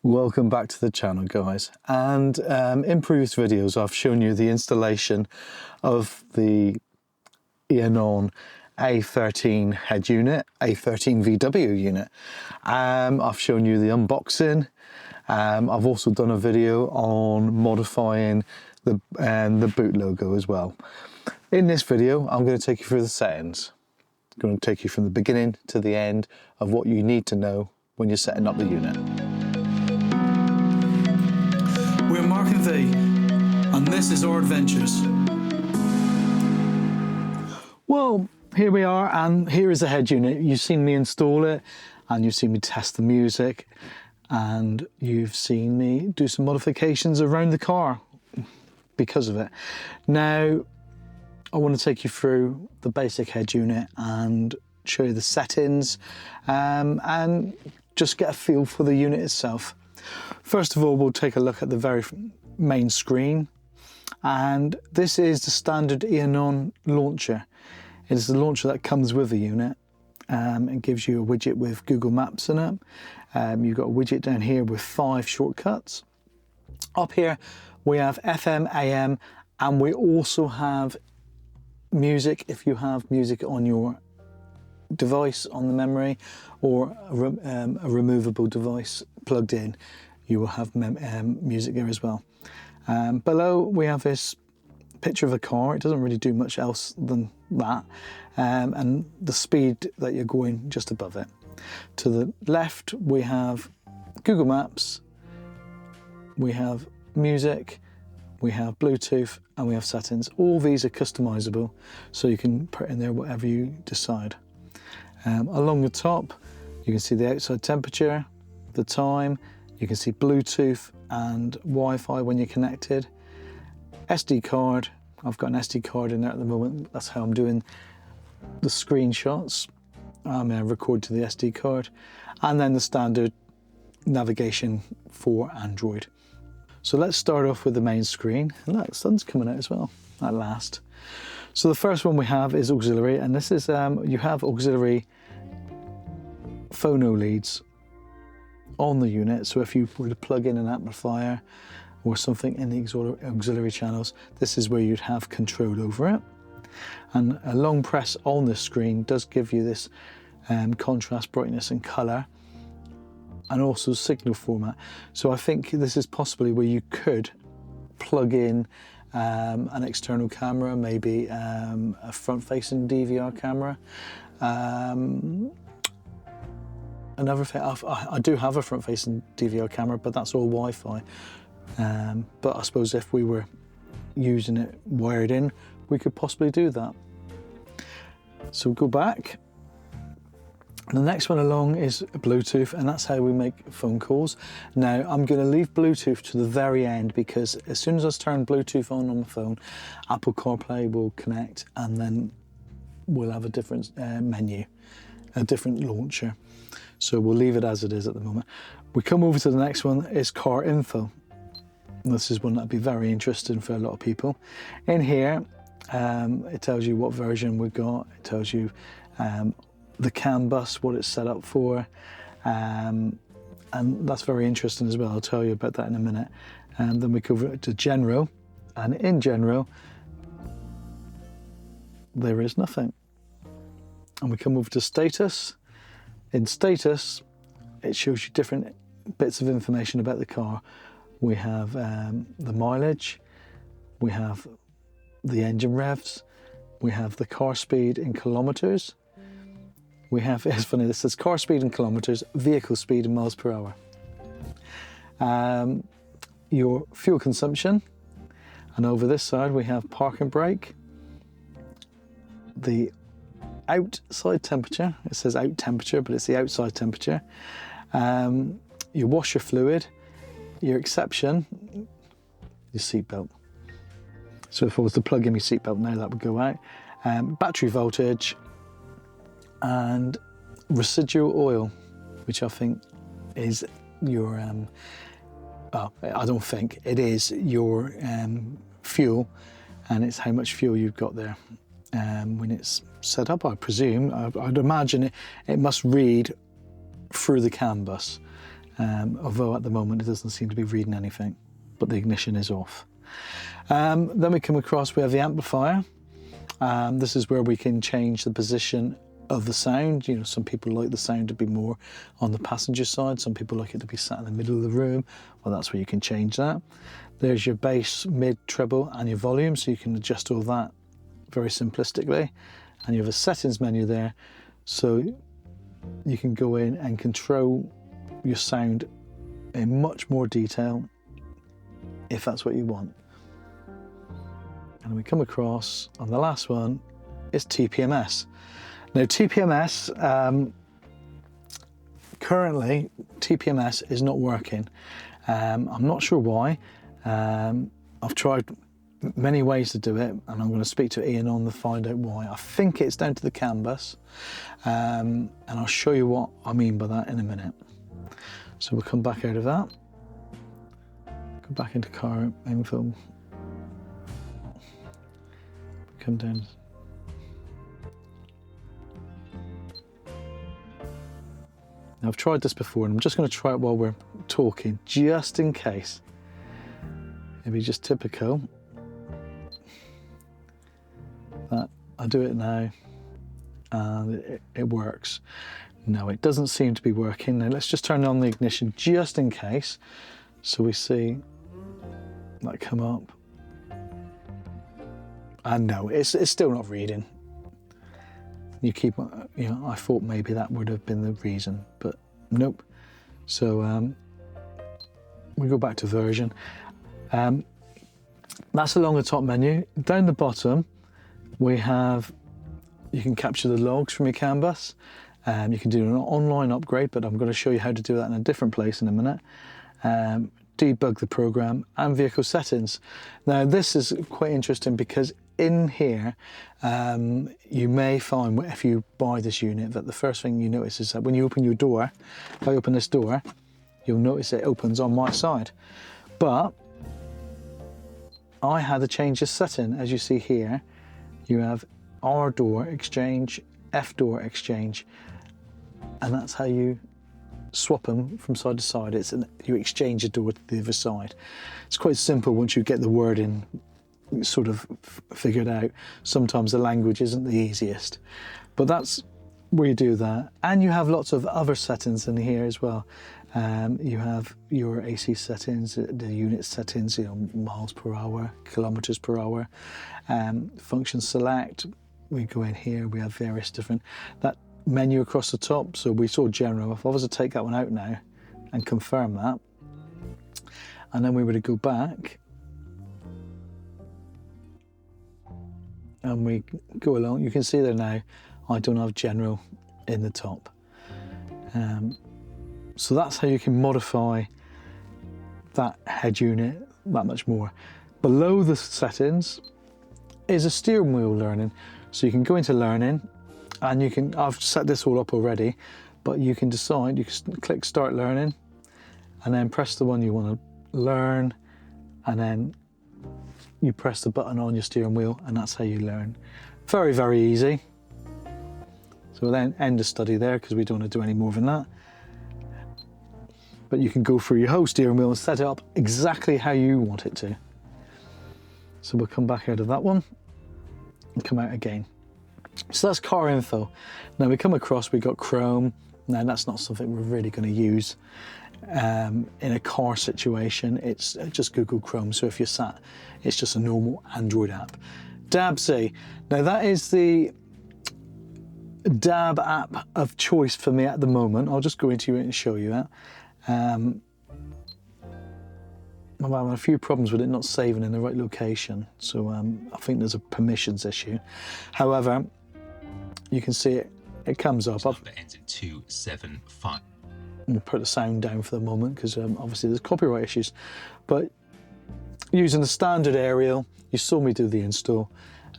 Welcome back to the channel, guys. And in previous videos I've shown you the installation of the Eonon A13 head unit, A13 VW unit. I've shown you the unboxing. I've also done a video on modifying the boot logo as well. In this video I'm going to take you through the settings. I'm going to take you from the beginning to the end of what you need to know when you're setting up the unit. We're Mark and V, and this is our adventures. Well, here we are, and here is the head unit. You've seen me install it, and you've seen me test the music, and you've seen me do some modifications around the car because of it. Now, I want to take you through the basic head unit and show you the settings, and just get a feel for the unit itself. First of all, we'll take a look at the very main screen, and this is the standard Eonon launcher. It is the launcher that comes with the unit. It gives you a widget with Google Maps in it. You've got a widget down here with 5 shortcuts. Up here we have FM, AM, and we also have music if you have music on your device on the memory, or a removable device plugged in, you will have music there as well. Below we have this picture of a car. It doesn't really do much else than that, and the speed that you're going just above it. To the left we have Google Maps, we have music, we have Bluetooth, and we have settings. All these are customizable, so you can put in there whatever you decide. Along the top you can see the outside temperature, the time, you can see Bluetooth and Wi-Fi when you're connected. SD card, I've got an SD card in there at the moment. That's how I'm doing the screenshots. I'm going to record to the SD card. And then the standard navigation for Android. So let's start off with the main screen. And look, the sun's coming out as well, at last. So the first one we have is auxiliary, and this is, you have auxiliary phono leads on the unit. So if you were to plug in an amplifier or something in the auxiliary channels, this is where you'd have control over it. And a long press on the screen does give you this contrast, brightness and colour, and also signal format. So I think this is possibly where you could plug in an external camera, maybe a front-facing DVR camera. Another thing, I do have a front-facing DVR camera, but that's all Wi-Fi. But I suppose if we were using it wired in, we could possibly do that. So we'll go back. The next one along is Bluetooth, and that's how we make phone calls. Now I'm going to leave Bluetooth to the very end, because as soon as I turn Bluetooth on my phone, Apple CarPlay will connect, and then we'll have a different menu, a different launcher. So we'll leave it as it is at the moment. We come over to the next one, is car info. This is one that'd be very interesting for a lot of people. In here, it tells you what version we've got. It tells you the CAN bus, what it's set up for, and that's very interesting as well. I'll tell you about that in a minute. And then we go over to general, and in general there is nothing. And we come over to status. In status it shows you different bits of information about the car. We have the mileage, we have the engine revs, we have the car speed in kilometers. We have, it's funny, this says car speed in kilometers, vehicle speed in miles per hour. Your fuel consumption, and over this side we have park and brake, the outside temperature. It says out temperature, but it's the outside temperature. Your washer fluid, your exception, your seatbelt. So if I was to plug in my seatbelt now, that would go out. Battery voltage, and residual oil, which I think is your, well, I don't think, it is your fuel, and it's how much fuel you've got there. When it's set up, I presume, I'd imagine it must read through the CAN bus. although at the moment it doesn't seem to be reading anything, but the ignition is off. Then we come across, we have the amplifier. This is where we can change the position of the sound. You know, some people like the sound to be more on the passenger side, some people like it to be sat in the middle of the room. Well, that's where you can change that. There's your bass, mid, treble and your volume, so you can adjust all that very simplistically. And you have a settings menu there, so you can go in and control your sound in much more detail if that's what you want. And we come across on the last one is TPMS. Now TPMS, currently TPMS is not working. I'm not sure why. I've tried many ways to do it, and I'm going to speak to Eonon to find out why. I think it's down to the CAN bus, and I'll show you what I mean by that in a minute. So we'll come back out of that, go back into car info, come down. Now I've tried this before, and I'm just going to try it while we're talking, just in case. It'd be just typical that I do it now and it works. No, it doesn't seem to be working. Now let's just turn on the ignition just in case. So we see that come up. And no, it's still not reading. You keep, you know, I thought maybe that would have been the reason, but nope. So we go back to version. That's along the top menu. Down the bottom, we have, you can capture the logs from your CAN bus. You can do an online upgrade, but I'm going to show you how to do that in a different place in a minute. Debug the program and vehicle settings. Now this is quite interesting because in here, you may find if you buy this unit that the first thing you notice is that when you open your door, if I open this door, you'll notice it opens on my side. But I had to change this setting. As you see here, you have R door exchange, F door exchange, and that's how you swap them from side to side. You exchange a door to the other side. It's quite simple once you get the wording sort of figured out. Sometimes the language isn't the easiest, but that's where you do that. And you have lots of other settings in here as well. You have your AC settings, the unit settings, you know, miles per hour, kilometers per hour, function select. We go in here, we have various different, that menu across the top. So we saw general. If I was to take that one out now and confirm that, and then we were to go back and we go along, you can see there now, I don't have general in the top. So that's how you can modify that head unit that much more. Below the settings is a steering wheel learning. So you can go into learning and you can, I've set this all up already, but you can decide, you can click start learning and then press the one you want to learn, and then you press the button on your steering wheel and that's how you learn. Very, very easy. So we'll then end the study there because we don't want to do any more than that. But you can go through your whole steering wheel and set it up exactly how you want it to. So we'll come back out of that one and come out again. So that's car info. Now we come across, we've got Chrome. Now that's not something we're really going to use in a car situation. It's just Google Chrome. So if you're sat, it's just a normal Android app. DAB-C. Now that is the DAB app of choice for me at the moment. I'll just go into it and show you that. I'm having a few problems with it not saving in the right location, so I think there's a permissions issue. However, you can see it comes up. Number ends in 275. We'll put the sound down for the moment because obviously there's copyright issues. But using the standard aerial, you saw me do the install,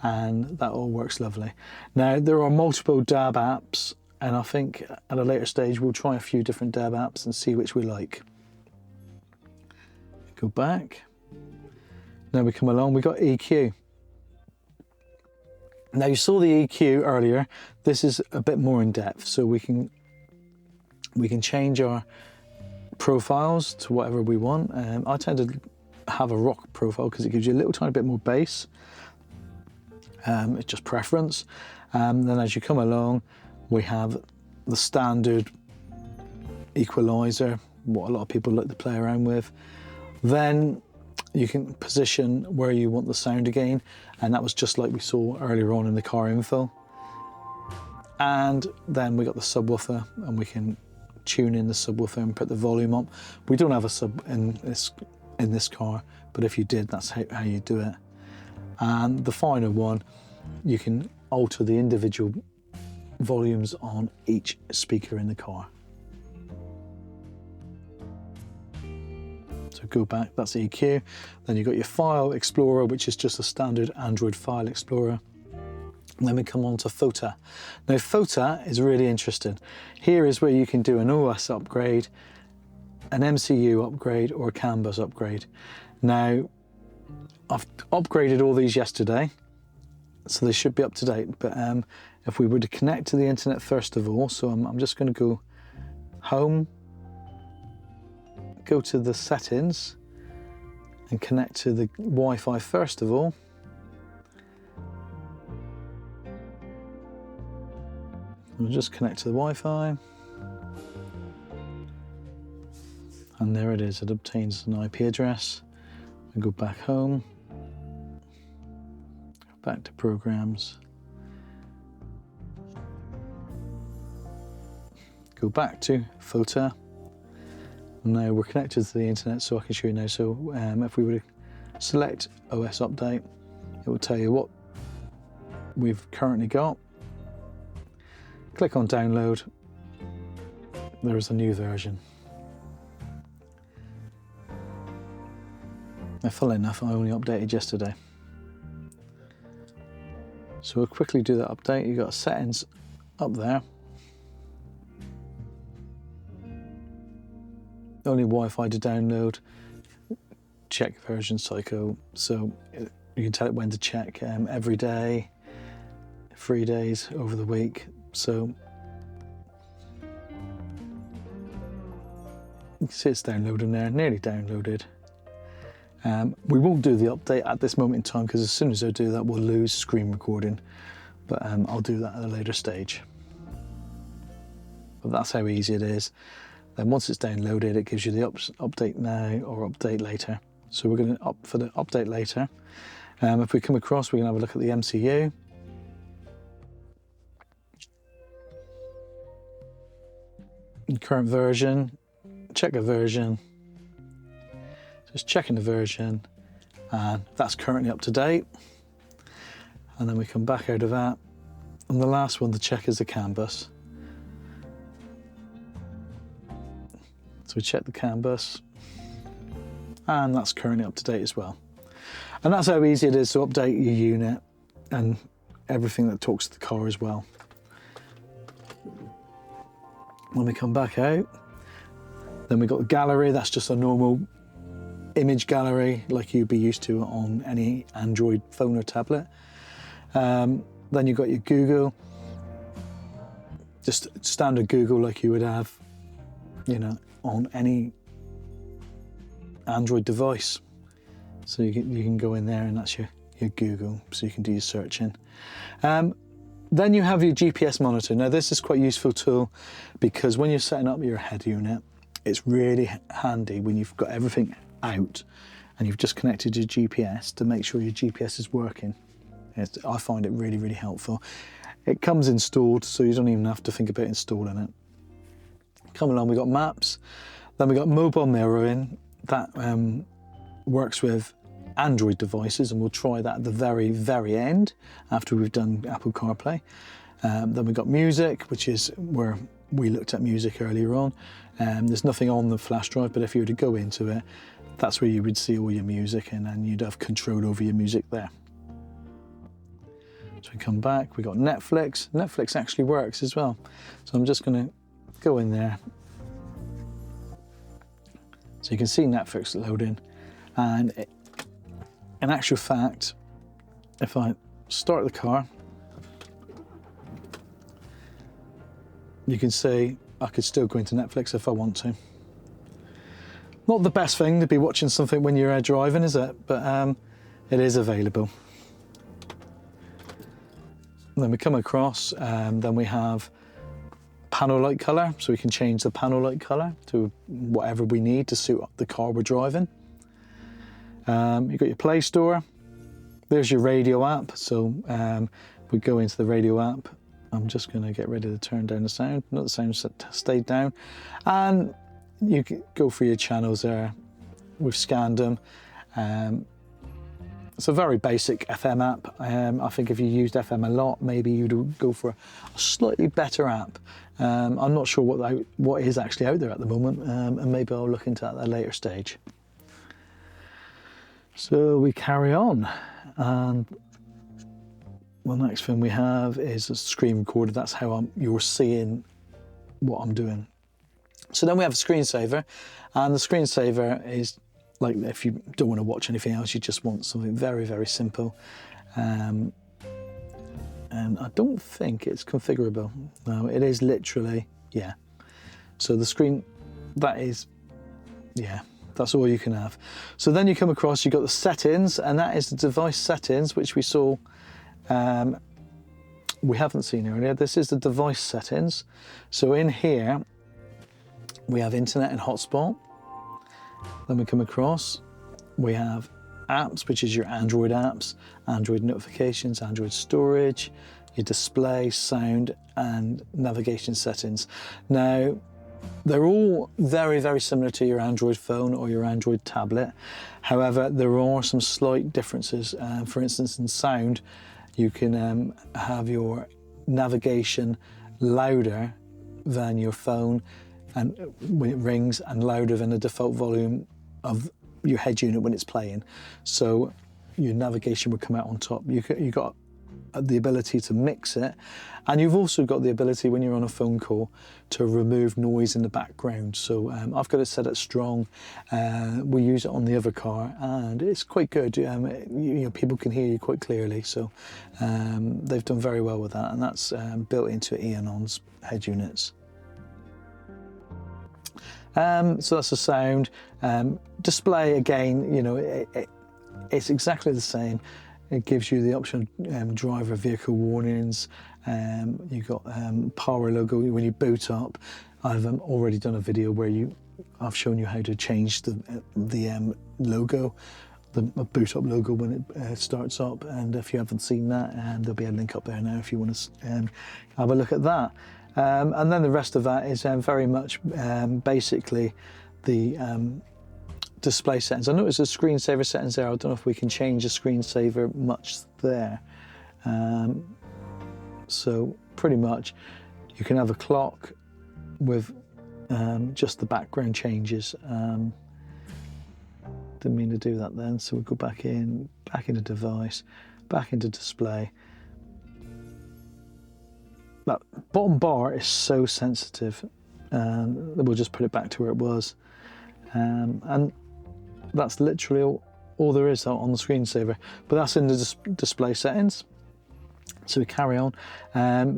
and that all works lovely. Now there are multiple DAB apps, and I think at a later stage we'll try a few different DAB apps and see which we like. Go back. Now we come along, we got EQ. Now you saw the EQ earlier. This is a bit more in depth, so we can change our profiles to whatever we want. I tend to have a rock profile because it gives you a little tiny bit more bass. It's just preference. Then as you come along, we have the standard equalizer, what a lot of people like to play around with. Then you can position where you want the sound again, and that was just like we saw earlier on in the car info. And then we got the subwoofer, and we can tune in the subwoofer and put the volume up. We don't have a sub in this car, but if you did, that's how you do it. And the final one, you can alter the individual volumes on each speaker in the car. So go back, that's EQ. Then you've got your File Explorer, which is just a standard Android file explorer. And then we come on to FOTA. Now FOTA is really interesting. Here is where you can do an OS upgrade, an MCU upgrade, or a CAN bus upgrade. Now, I've upgraded all these yesterday, so they should be up to date. But if we were to connect to the internet first of all, so I'm just going to go home, go to the settings, and connect to the Wi-Fi first of all. We'll just connect to the Wi-Fi. And there it is, it obtains an IP address. I go back home, go back to programs, go back to FOTA. Now we're connected to the internet, so I can show you now. So if we were to select OS update, it will tell you what we've currently got. Click on download, there is a new version. Now, funnily enough, I only updated yesterday. So we'll quickly do that update. You've got settings up there. Only Wi-Fi to download. Check version psycho. So you can tell it when to check every day, 3 days over the week. So you can see it's downloading there, nearly downloaded. We won't do the update at this moment in time because as soon as I do that, we'll lose screen recording. But I'll do that at a later stage. But that's how easy it is. Then once it's downloaded, it gives you the update now or update later. So we're going to opt for the update later. If we come across, we can have a look at the MCU. Current version, check a version. Just checking the version, and that's currently up to date. And then we come back out of that. And the last one to check is the CAN bus. So we check the CAN bus, and that's currently up to date as well. And that's how easy it is to update your unit and everything that talks to the car as well. When we come back out, then we've got the gallery. That's just a normal image gallery like you'd be used to on any Android phone or tablet. Then you've got your Google, just standard Google like you would have, you know, on any Android device. So you can go in there and that's your Google, so you can do your searching. Then you have your GPS monitor. Now this is quite a useful tool because when you're setting up your head unit, it's really handy when you've got everything out and you've just connected your GPS to make sure your GPS is working. I find it really, really helpful. It comes installed, so you don't even have to think about installing it. Come along, we've got maps. Then we've got mobile mirroring. That works with Android devices, and we'll try that at the very, very end after we've done Apple CarPlay. Then we've got music, which is where we looked at music earlier on. There's nothing on the flash drive, but if you were to go into it, that's where you would see all your music, and then you'd have control over your music there. So we come back, we've got Netflix. Netflix actually works as well. So I'm just going to go in there. So you can see Netflix loading, and in actual fact, if I start the car, you can see I could still go into Netflix if I want to. Not the best thing to be watching something when you're driving, is it? But it is available. And then we come across, then we have panel light color, so we can change the panel light color to whatever we need to suit the car we're driving. You've got your Play Store. There's your radio app. So if we go into the radio app, I'm just going to get ready to turn down the sound. Not the sound stayed down. And you can go for your channels there. We've scanned them. It's a very basic FM app. I think if you used FM a lot, maybe you'd go for a slightly better app. I'm not sure what is actually out there at the moment, and maybe I'll look into that at a later stage. So we carry on, and the next thing we have is a screen recorder. That's how you're seeing what I'm doing. So then we have a screensaver, and the screensaver is like if you don't want to watch anything else, you just want something very, very simple. And I don't think it's configurable. No, it is literally, yeah. So the screen, that is, yeah, that's all you can have. So then you come across, you've got the settings, and that is the device settings, which we saw, we haven't seen earlier. This is the device settings. So in here, we have internet and hotspot. Then we come across, we have apps, which is your Android apps, Android notifications, Android storage, your display, sound, and navigation settings. Now, they're all very, very similar to your Android phone or your Android tablet. However, there are some slight differences. For instance, in sound, you can have your navigation louder than your phone, and when it rings, and louder than the default volume of your head unit when it's playing. So your navigation will come out on top. You've got the ability to mix it, and you've also got the ability when you're on a phone call to remove noise in the background. So I've got it set at strong. We use it on the other car, and it's quite good. You know, people can hear you quite clearly. So they've done very well with that, and that's built into Eonon's head units. So that's the sound. Display, again, you know, it's exactly the same. It gives you the option of driver vehicle warnings. You've got power logo when you boot up. I've already done a video where I've shown you how to change the logo, the boot up logo when it starts up. And if you haven't seen that, there'll be a link up there now if you want to have a look at that. And then the rest of that is very much basically the display settings. I noticed the screensaver settings there. I don't know if we can change the screensaver much there. So pretty much you can have a clock with just the background changes. Didn't mean to do that then. So we'll go back into device, back into display. That bottom bar is so sensitive, we'll just put it back to where it was. And that's literally all there is on the screensaver, but that's in the display settings. So we carry on.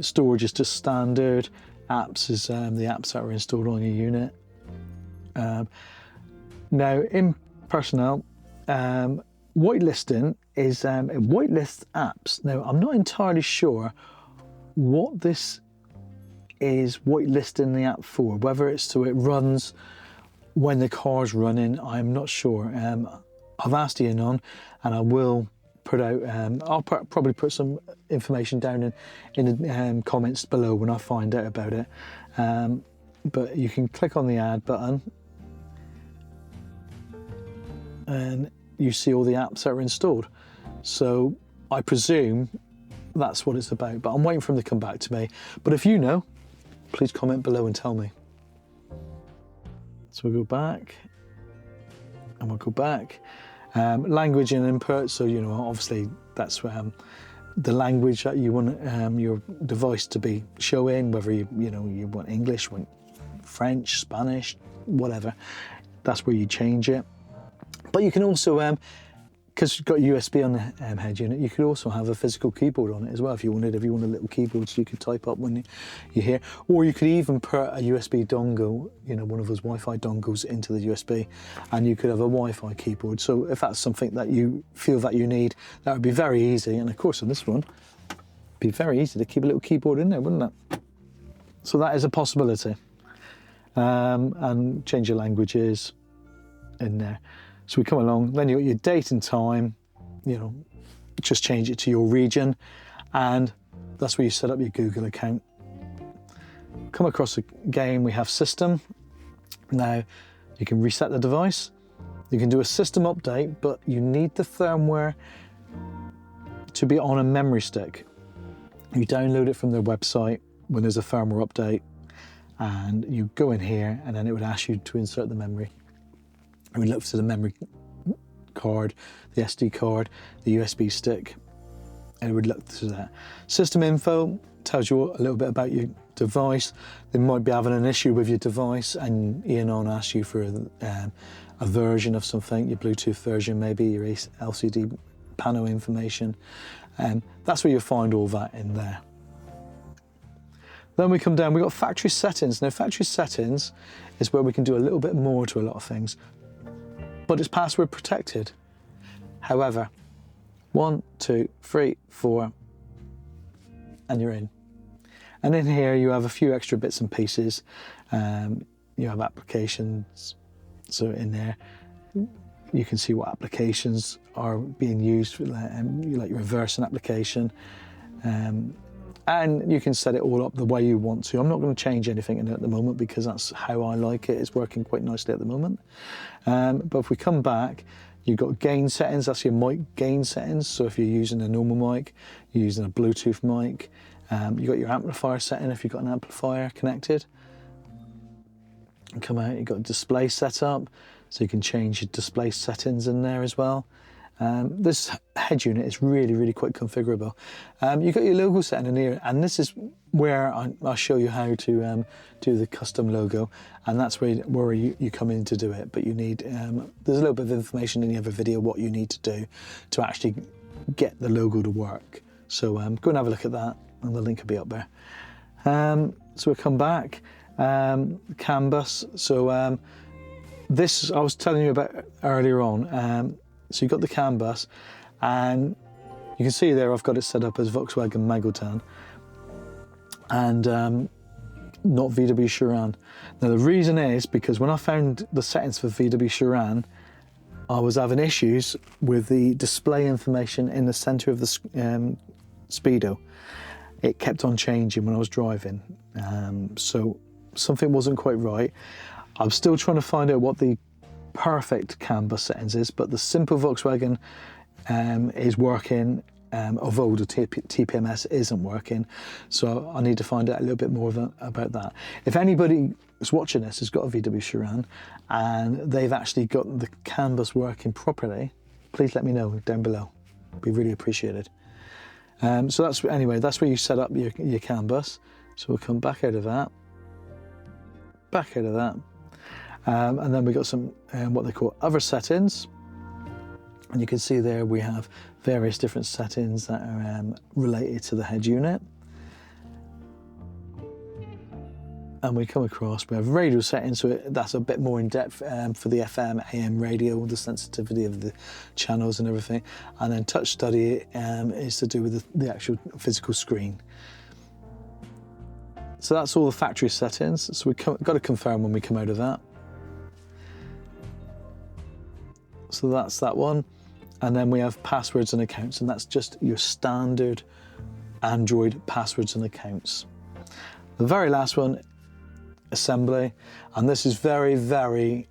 Storage is just standard. Apps is the apps that are installed on your unit. Now in personnel, whitelisting is it whitelists apps. Now I'm not entirely sure what this is whitelisting the app for, whether it's so it runs when the car's running. I'm not sure. I've asked Eonon, and I will put out, I'll probably put some information down in the comments below when I find out about it. But you can click on the add button and you see all the apps that are installed. So I presume that's what it's about, but I'm waiting for them to come back to me. But if you know, please comment below and tell me. So we'll go back, and we'll go back. Language and input, so you know, obviously that's the language that you want your device to be showing, whether you want English, want French, Spanish, whatever. That's where you change it. But you can also because you've got USB on the head unit, you could also have a physical keyboard on it as well if you wanted. If you want a little keyboard so you could type up when you're here. Or you could even put a USB dongle, you know, one of those Wi-Fi dongles into the USB, and you could have a Wi-Fi keyboard. So if that's something that you feel that you need, that would be very easy. And of course on this one, it'd be very easy to keep a little keyboard in there, wouldn't it? So that is a possibility. And change your languages in there. So we come along, then you've got your date and time, you know, just change it to your region, and that's where you set up your Google account. Come across again, we have system. Now, you can reset the device, you can do a system update, but you need the firmware to be on a memory stick. You download it from their website when there's a firmware update, and you go in here, and then it would ask you to insert the memory. We look to the memory card, the SD card, the USB stick, and it would look to that. System info tells you a little bit about your device. They might be having an issue with your device, and Eonon asks you for a version of something, your Bluetooth version, maybe your LCD panel information. That's where you'll find all that in there. Then we come down, we've got factory settings. Now, factory settings is where we can do a little bit more to a lot of things, but it's password protected. However, 1, 2, 3, 4, and you're in. And in here you have a few extra bits and pieces. You have applications, so in there you can see what applications are being used, for, like your reverse an application. And you can set it all up the way you want to. I'm not going to change anything in it at the moment because that's how I like it. It's working quite nicely at the moment. But if we come back, you've got gain settings. That's your mic gain settings. So if you're using a normal mic, you're using a Bluetooth mic. You've got your amplifier setting if you've got an amplifier connected. And come out, you've got display setup. So you can change your display settings in there as well. This head unit is really, really quite configurable. You've got your logo setting in here, and this is where I'll show you how to do the custom logo, and that's where you come in to do it. But you need, there's a little bit of information in the other video what you need to do to actually get the logo to work. So go and have a look at that, and the link will be up there. So we'll come back, canvas. So this I was telling you about earlier on. So you've got the canvas, and you can see there I've got it set up as Volkswagen Magotan and not VW Chiron. Now the reason is because when I found the settings for VW Chiron, I was having issues with the display information in the center of the speedo. It kept on changing when I was driving, so something wasn't quite right. I'm still trying to find out what the perfect canvas settings is, but the simple Volkswagen is working, although the TPMS isn't working. So I need to find out a little bit more about that. If anybody who's watching this has got a VW Chiron and they've actually got the canvas working properly, please let me know down below. It'd be really appreciated. So that's where you set up your canvas. So we'll come back out of that, and then we got some what they call other settings, and you can see there we have various different settings that are related to the head unit. And we come across, we have radio settings, so that's a bit more in depth for the FM, AM radio, the sensitivity of the channels and everything. And then touch study is to do with the actual physical screen. So that's all the factory settings. So we've got to confirm when we come out of that. So that's that one. And then we have passwords and accounts, and that's just your standard Android passwords and accounts. The very last one, assembly, and this is very, very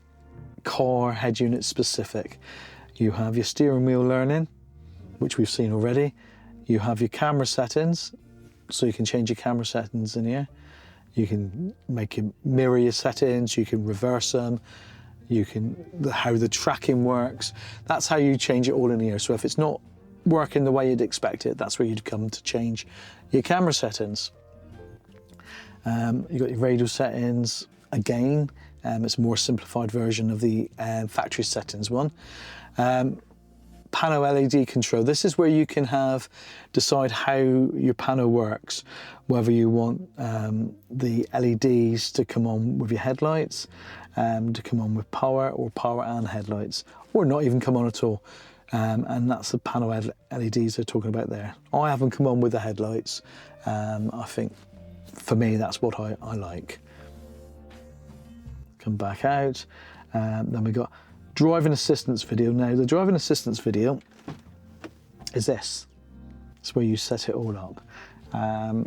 car head unit specific. You have your steering wheel learning, which we've seen already. You have your camera settings, so you can change your camera settings in here. You can make your mirror your settings, you can reverse them, you can, how the tracking works. That's how you change it all in here. So if it's not working the way you'd expect it, that's where you'd come to change your camera settings. You've got your radio settings again. It's a more simplified version of the factory settings one. pano LED control. This is where you can decide how your pano works, whether you want the LEDs to come on with your headlights, to come on with power, or power and headlights, or not even come on at all. And that's the pano LEDs they're talking about there. I haven't come on with the headlights. I think for me that's what I like. Come back out. Then we got driving assistance video. Now the driving assistance video is this. It's where you set it all up.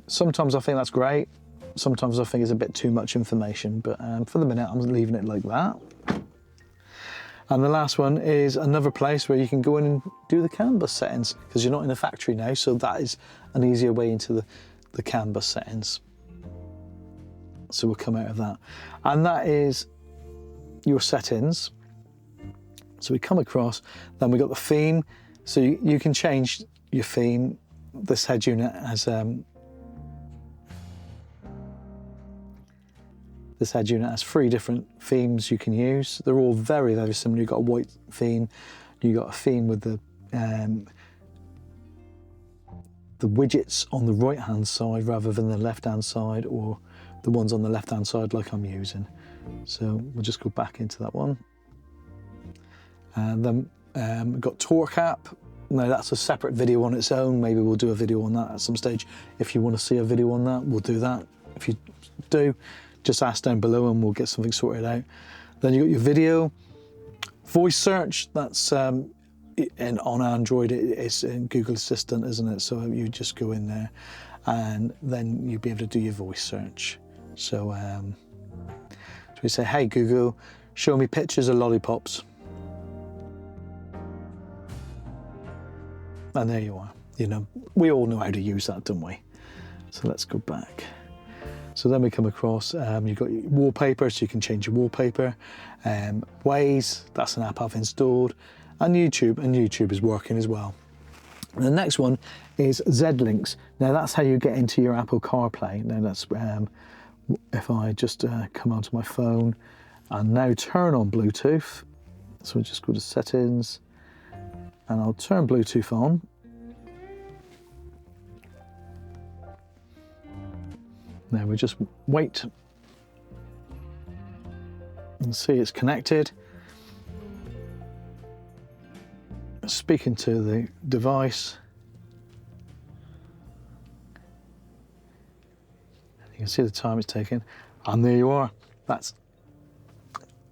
Sometimes I think that's great. Sometimes I think it's a bit too much information, but for the minute I'm leaving it like that. And the last one is another place where you can go in and do the CAN bus settings, because you're not in a factory now, so that is an easier way into the CAN bus settings. So we'll come out of that. And that is your settings. So we come across, then we got the theme. So you can change your theme. This head unit has three different themes you can use. They're all very, very similar. You've got a white theme, you've got a theme with the widgets on the right-hand side rather than the left-hand side, or the ones on the left-hand side like I'm using. So we'll just go back into that one. And then we've got Torque App. Now that's a separate video on its own. Maybe we'll do a video on that at some stage. If you want to see a video on that, we'll do that. If you do, just ask down below and we'll get something sorted out. Then you got your video, voice search. That's on Android. It's in Google Assistant, isn't it? So you just go in there, and then you'll be able to do your voice search. So we say, "Hey Google, show me pictures of lollipops," and there you are. You know, we all know how to use that, don't we? So let's go back. So then we come across, you've got your wallpaper, so you can change your wallpaper. Waze, that's an app I've installed. And YouTube is working as well. And the next one is ZLinks. Now that's how you get into your Apple CarPlay. Now that's, if I just come onto my phone and now turn on Bluetooth. So we'll just go to settings and I'll turn Bluetooth on. Now we just wait and see it's connected. Speaking to the device. You can see the time it's taking, and there you are. That's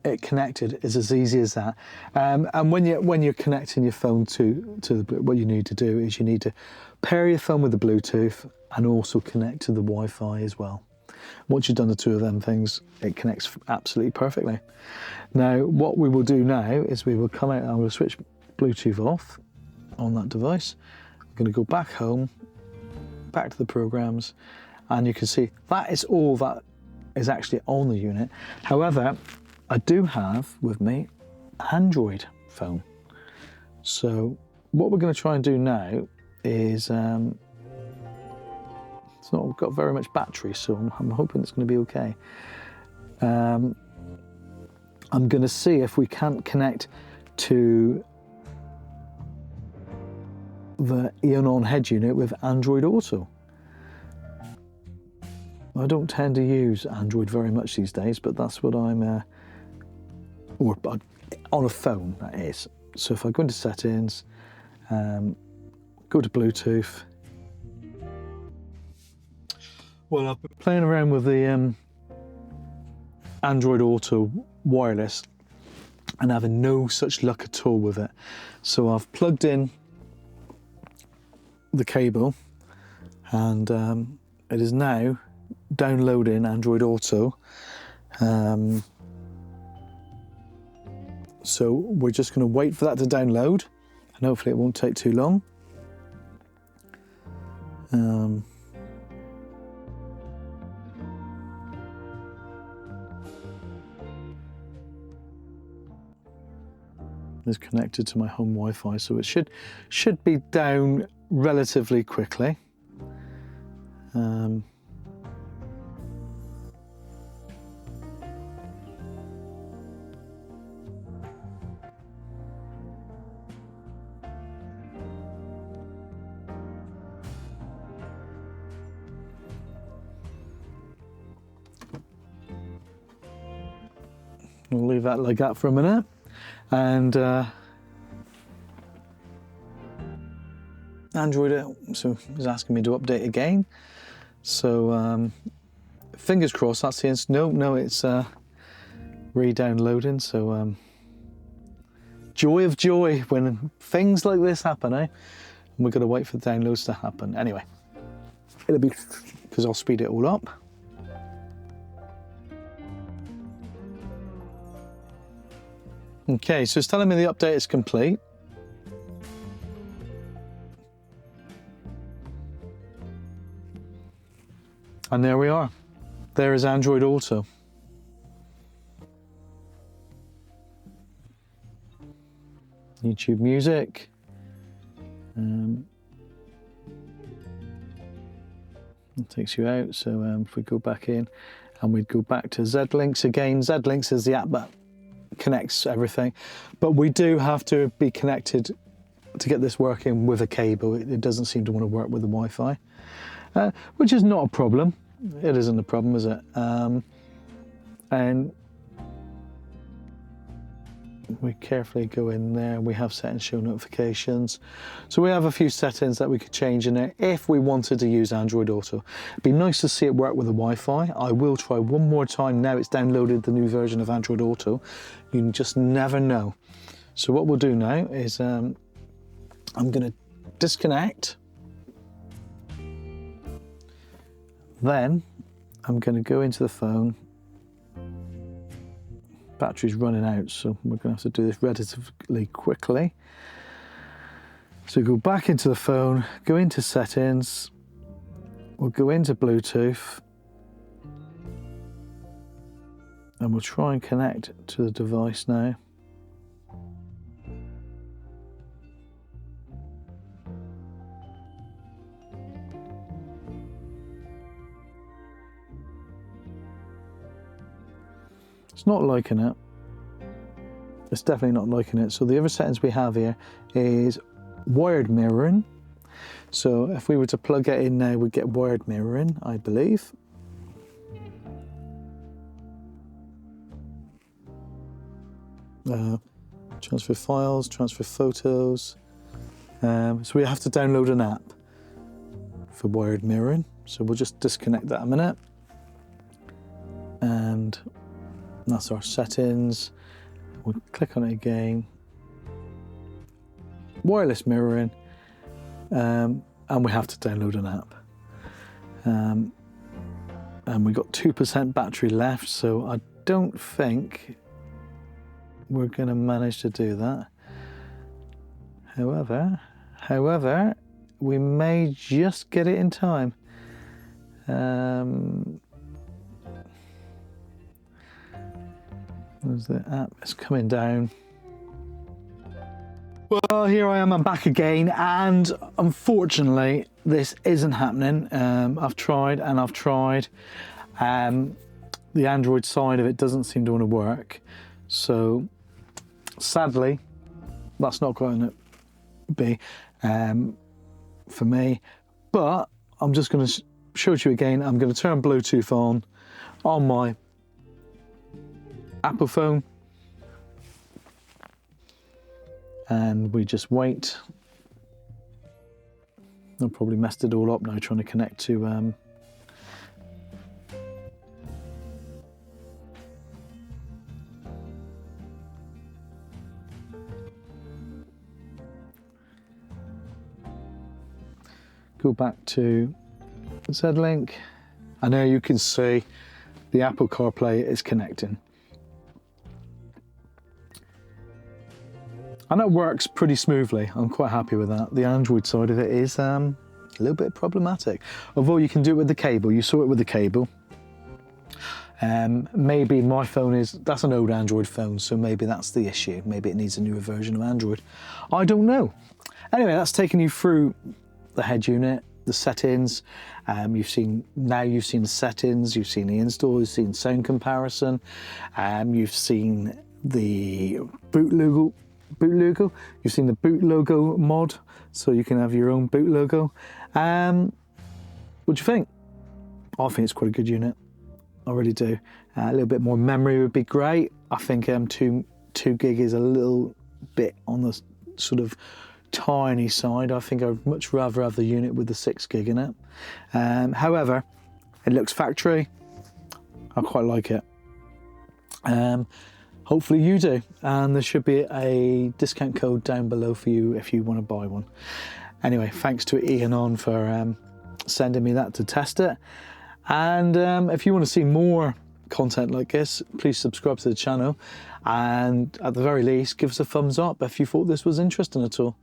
it connected. It's as easy as that. And when you're connecting your phone to what you need to do is you need to pair your phone with the Bluetooth and also connect to the Wi-Fi as well. Once you've done the two of them things, it connects absolutely perfectly. Now, what we will do now is we will come out and I'm going to switch Bluetooth off on that device. I'm going to go back home, back to the programs, and you can see that is all that is actually on the unit. However, I do have with me an Android phone. So what we're going to try and do now is it's not got very much battery, so I'm hoping it's going to be okay. I'm going to see if we can't connect to the Eonon head unit with Android Auto. I don't tend to use Android very much these days, but that's what I'm, or on a phone that is. So if I go into settings, go to Bluetooth. Well, I've been playing around with the Android Auto wireless and having no such luck at all with it. So I've plugged in the cable and it is now downloading Android Auto. So we're just going to wait for that to download and hopefully it won't take too long. Is connected to my home Wi-Fi, so it should be down relatively quickly. We'll leave that like that for a minute. And Android so is asking me to update again. So fingers crossed that's the answer. No, it's re-downloading. So joy of joy when things like this happen, eh? And we've got to wait for the downloads to happen. Anyway, it'll be, because I'll speed it all up. Okay, so it's telling me the update is complete. And there we are. There is Android Auto. YouTube Music. It takes you out. So if we go back in and we'd go back to ZLinks again. ZLinks is the app that connects everything. But we do have to be connected to get this working with a cable. It doesn't seem to want to work with the Wi-Fi. Which is not a problem. It isn't a problem, is it? And we carefully go in there. We have settings, show notifications. So we have a few settings that we could change in there if we wanted to use Android Auto. It'd be nice to see it work with the Wi-Fi. I will try one more time now it's downloaded the new version of Android Auto. You just never know. So what we'll do now is I'm going to disconnect. Then I'm going to go into the phone. Battery's running out, so we're going to have to do this relatively quickly. So go back into the phone, go into settings, we'll go into Bluetooth, and we'll try and connect to the device now. It's not liking it. It's definitely not liking it. So the other settings we have here is wired mirroring. So if we were to plug it in now, we'd get wired mirroring, I believe. Transfer files, transfer photos. So we have to download an app for wired mirroring. So we'll just disconnect that a minute. And that's our settings. We'll click on it again. Wireless mirroring. And we have to download an app. And we got 2% battery left, so I don't think we're going to manage to do that. However, we may just get it in time. There's the app, it's coming down. Well, here I am, I'm back again, and unfortunately, this isn't happening. I've tried and I've tried. The Android side of it doesn't seem to want to work. So, sadly, that's not going to be for me. But I'm just going to show it to you again. I'm going to turn Bluetooth on my Apple phone, and we just wait. I've probably messed it all up now trying to connect to go back to ZLink, and now you can see the Apple CarPlay is connecting. And that works pretty smoothly. I'm quite happy with that. The Android side of it is a little bit problematic. Although you can do it with the cable. You saw it with the cable. Maybe my phone that's an old Android phone, so maybe that's the issue. Maybe it needs a newer version of Android. I don't know. Anyway, that's taken you through the head unit, the settings. You've seen the settings, you've seen the install, you've seen sound comparison, you've seen the boot logo. You've seen the boot logo mod, so you can have your own boot logo. What do you think? I think it's quite a good unit. I really do. A little bit more memory would be great. I think 2 gig is a little bit on the sort of tiny side. I think I'd much rather have the unit with the 6 gig in it. However, it looks factory. I quite like it. Hopefully you do, and there should be a discount code down below for you if you want to buy one. Anyway, thanks to Eonon for sending me that to test it. And if you want to see more content like this, please subscribe to the channel, and at the very least give us a thumbs up if you thought this was interesting at all.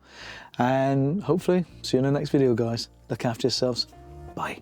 And hopefully see you in the next video, guys. Look after yourselves. Bye.